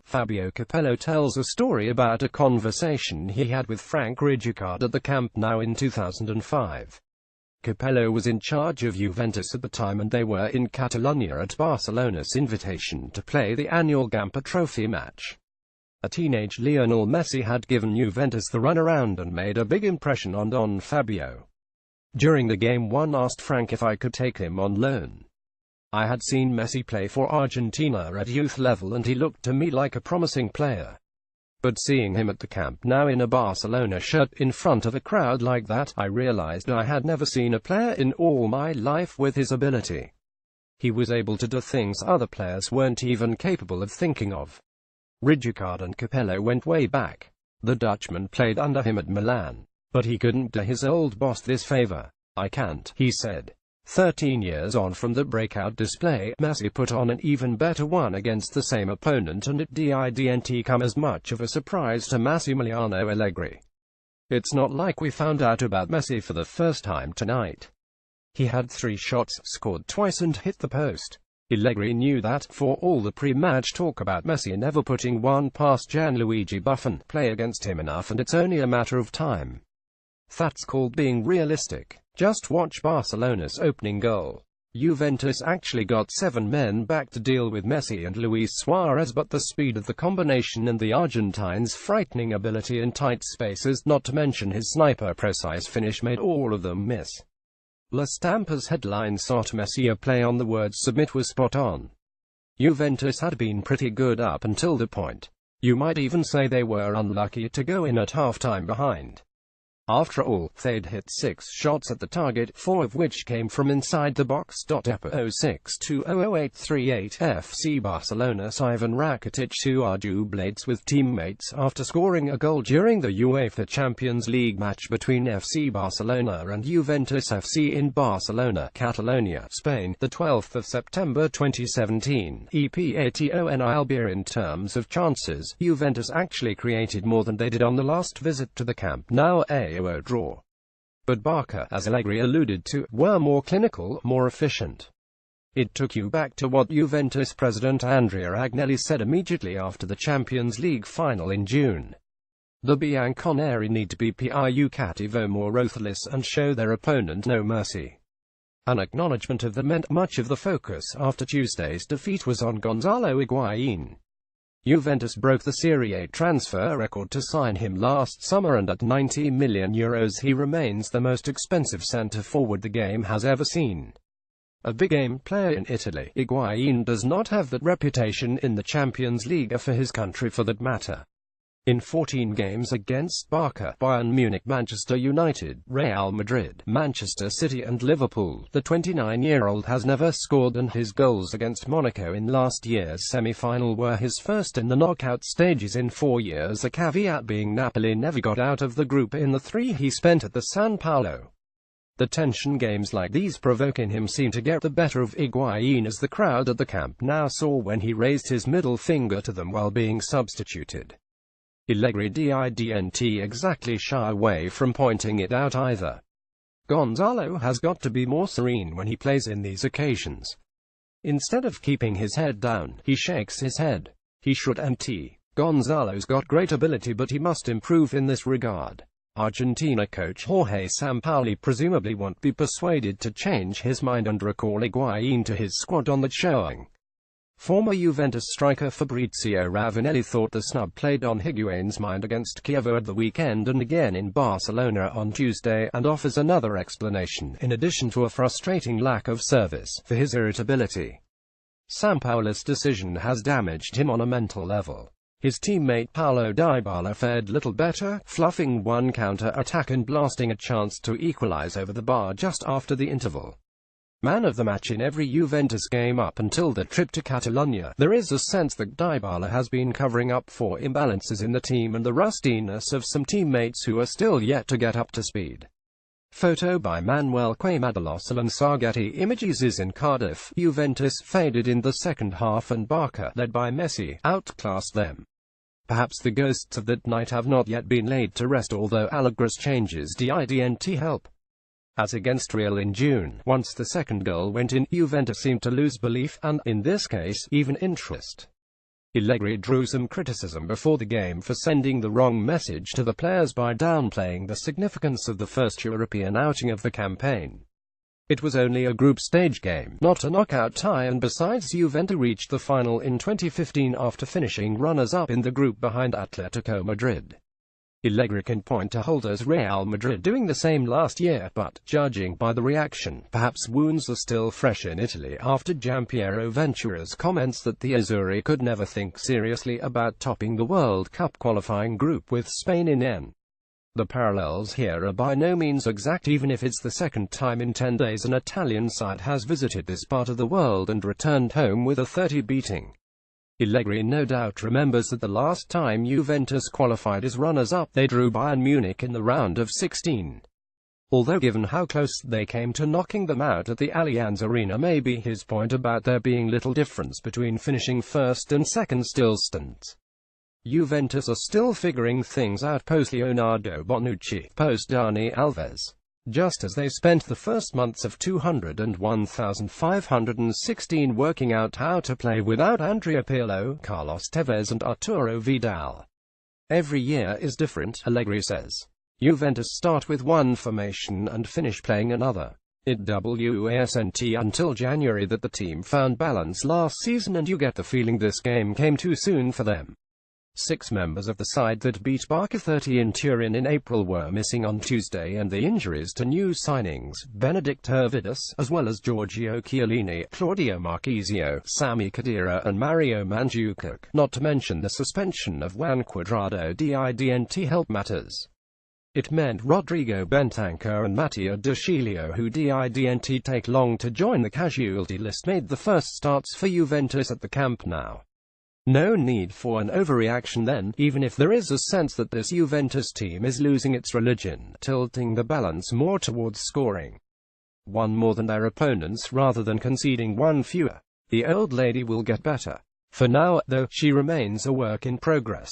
Fabio Capello tells a story about a conversation he had with Frank Rijkaard at the Camp Nou in 2005. Capello was in charge of Juventus at the time and they were in Catalonia at Barcelona's invitation to play the annual Gamper Trophy match. A teenage Lionel Messi had given Juventus the runaround and made a big impression on Don Fabio. During the game, one asked Frank if I could take him on loan. I had seen Messi play for Argentina at youth level and he looked to me like a promising player. But seeing him at the Camp Nou in a Barcelona shirt in front of a crowd like that, I realized I had never seen a player in all my life with his ability. He was able to do things other players weren't even capable of thinking of. Rijkaard and Capello went way back. The Dutchman played under him at Milan, but he couldn't do his old boss this favor. I can't, he said. 13 years on from the breakout display, Messi put on an even better one against the same opponent, and it didn't come as much of a surprise to Massimiliano Allegri. It's not like we found out about Messi for the first time tonight. He had 3 shots, scored twice and hit the post. Allegri knew that, for all the pre-match talk about Messi never putting one past Gianluigi Buffon, play against him enough and it's only a matter of time. That's called being realistic. Just watch Barcelona's opening goal. Juventus actually got 7 men back to deal with Messi and Luis Suarez, but the speed of the combination and the Argentine's frightening ability in tight spaces, not to mention his sniper-precise finish, made all of them miss. La Stampa's headline sought Messi a play on the word submit was spot on. Juventus had been pretty good up until the point. You might even say they were unlucky to go in at half-time behind. After all, they'd hit 6 shots at the target, 4 of which came from inside the box. EPA 06200838 FC Barcelona's Ivan Rakitic to argue blades with teammates after scoring a goal during the UEFA Champions League match between FC Barcelona and Juventus FC in Barcelona, Catalonia, Spain, the 12th of September 2017. EPATONILB. In terms of chances, Juventus actually created more than they did on the last visit to the Camp Nou, a draw. But Barca, as Allegri alluded to, were more clinical, more efficient. It took you back to what Juventus president Andrea Agnelli said immediately after the Champions League final in June. The Bianconeri need to be più cattivo, more ruthless, and show their opponent no mercy. An acknowledgement of that meant much of the focus after Tuesday's defeat was on Gonzalo Higuaín. Juventus broke the Serie A transfer record to sign him last summer, and at €90 million he remains the most expensive centre-forward the game has ever seen. A big-game player in Italy, Higuaín does not have that reputation in the Champions League or for his country for that matter. In 14 games against Barca, Bayern Munich, Manchester United, Real Madrid, Manchester City and Liverpool, the 29-year-old has never scored, and his goals against Monaco in last year's semi-final were his first in the knockout stages in 4 years, a caveat being Napoli never got out of the group in the 3 he spent at the San Paolo. The tension games like these provoking him seem to get the better of Higuaín, as the crowd at the Camp Nou saw when he raised his middle finger to them while being substituted. Allegri didn't exactly shy away from pointing it out either. Gonzalo has got to be more serene when he plays in these occasions. Instead of keeping his head down, he shakes his head. He shouldn't. Gonzalo's got great ability, but he must improve in this regard. Argentina coach Jorge Sampaoli presumably won't be persuaded to change his mind and recall Higuaín to his squad on that showing. Former Juventus striker Fabrizio Ravanelli thought the snub played on Higuaín's mind against Chievo at the weekend and again in Barcelona on Tuesday, and offers another explanation, in addition to a frustrating lack of service, for his irritability. Sampaoli's decision has damaged him on a mental level. His teammate Paulo Dybala fared little better, fluffing one counter-attack and blasting a chance to equalize over the bar just after the interval. Man of the match in every Juventus game up until the trip to Catalonia, there is a sense that Dybala has been covering up for imbalances in the team and the rustiness of some teammates who are still yet to get up to speed. Photo by Manuel Queimadelos. Getty Images. Is in Cardiff, Juventus faded in the second half and Barca, led by Messi, outclassed them. Perhaps the ghosts of that night have not yet been laid to rest, although Allegri's changes didn't help. As against Real in June, once the second goal went in, Juventus seemed to lose belief and, in this case, even interest. Allegri drew some criticism before the game for sending the wrong message to the players by downplaying the significance of the first European outing of the campaign. It was only a group stage game, not a knockout tie, and besides, Juventus reached the final in 2015 after finishing runners-up in the group behind Atletico Madrid. Allegri can point to holders Real Madrid doing the same last year, but, judging by the reaction, perhaps wounds are still fresh in Italy after Gianpiero Ventura's comments that the Azzurri could never think seriously about topping the World Cup qualifying group with Spain in N. The parallels here are by no means exact, even if it's the second time in 10 days an Italian side has visited this part of the world and returned home with a 30 beating. Allegri no doubt remembers that the last time Juventus qualified as runners-up, they drew Bayern Munich in the round of 16. Although given how close they came to knocking them out at the Allianz Arena, maybe his point about there being little difference between finishing first and second still stands. Juventus are still figuring things out post-Leonardo Bonucci, post-Dani Alves. Just as they spent the first months of 201,516 working out how to play without Andrea Pirlo, Carlos Tevez and Arturo Vidal. Every year is different, Allegri says. Juventus start with one formation and finish playing another. It wasn't until January that the team found balance last season, and you get the feeling this game came too soon for them. 6 members of the side that beat Barca 30 in Turin in April were missing on Tuesday, and the injuries to new signings, Benedict Hervidus, as well as Giorgio Chiellini, Claudio Marchisio, Sami Khedira and Mario Mandzukic, not to mention the suspension of Juan Cuadrado didn't help matters. It meant Rodrigo Bentancur and Matteo De Sciglio, who didn't take long to join the casualty list, made the first starts for Juventus at the Camp Nou. No need for an overreaction then, even if there is a sense that this Juventus team is losing its religion, tilting the balance more towards scoring one more than their opponents rather than conceding one fewer. The old lady will get better. For now, though, she remains a work in progress.